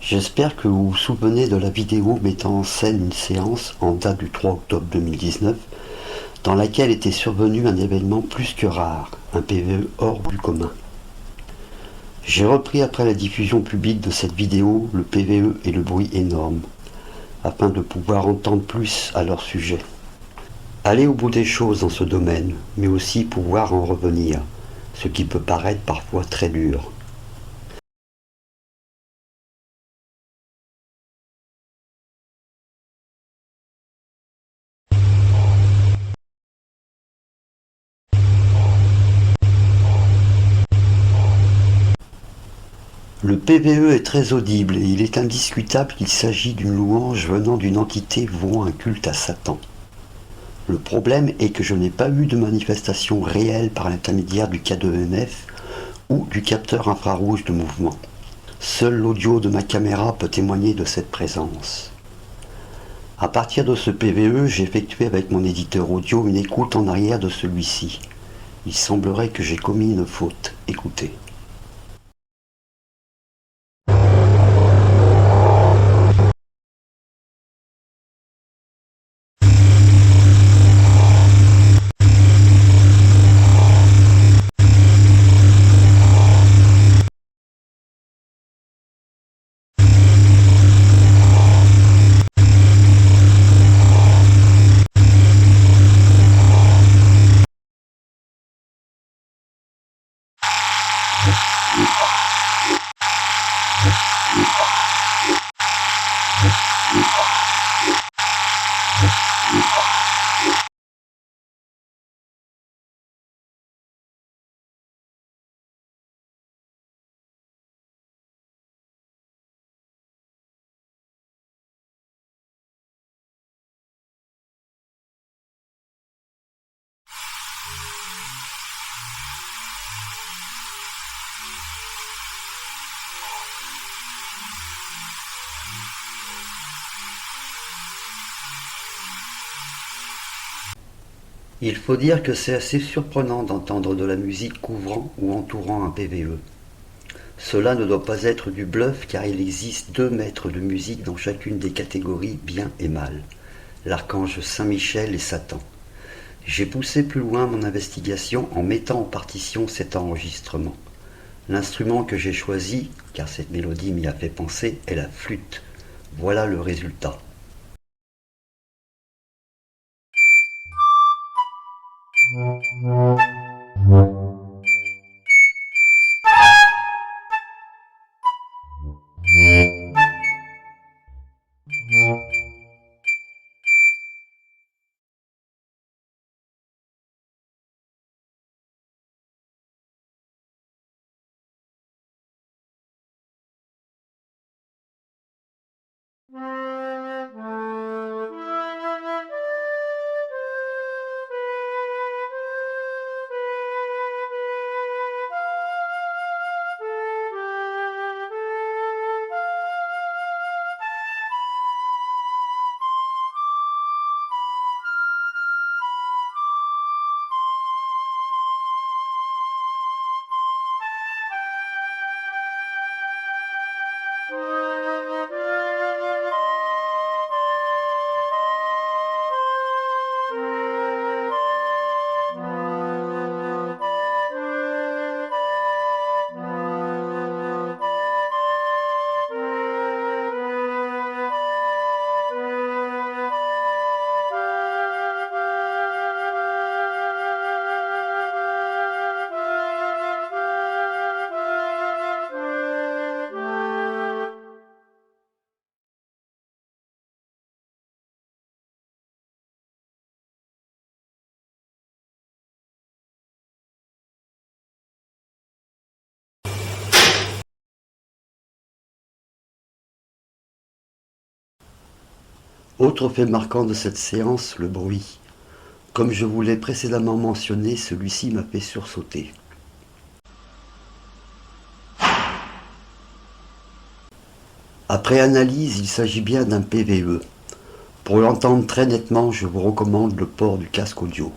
J'espère que vous vous souvenez de la vidéo mettant en scène une séance en date du 3 octobre 2019 dans laquelle était survenu un événement plus que rare, un PVE hors du commun. J'ai repris après la diffusion publique de cette vidéo le PVE et le bruit énorme, afin de pouvoir entendre plus à leur sujet. Aller au bout des choses dans ce domaine, mais aussi pouvoir en revenir, ce qui peut paraître parfois très dur. Le PVE est très audible et il est indiscutable qu'il s'agit d'une louange venant d'une entité vouant un culte à Satan. Le problème est que je n'ai pas eu de manifestation réelle par l'intermédiaire du K2MF ou du capteur infrarouge de mouvement. Seul l'audio de ma caméra peut témoigner de cette présence. À partir de ce PVE, j'ai effectué avec mon éditeur audio une écoute en arrière de celui-ci. Il semblerait que j'ai commis une faute. Écoutez. Il faut dire que c'est assez surprenant d'entendre de la musique couvrant ou entourant un PVE. Cela ne doit pas être du bluff car il existe 2 maîtres de musique dans chacune des catégories bien et mal, l'archange Saint-Michel et Satan. J'ai poussé plus loin mon investigation en mettant en partition cet enregistrement. L'instrument que j'ai choisi, car cette mélodie m'y a fait penser, est la flûte. Voilà le résultat. Autre fait marquant de cette séance, le bruit. Comme je vous l'ai précédemment mentionné, celui-ci m'a fait sursauter. Après analyse, il s'agit bien d'un PVE. Pour l'entendre très nettement, je vous recommande le port du casque audio.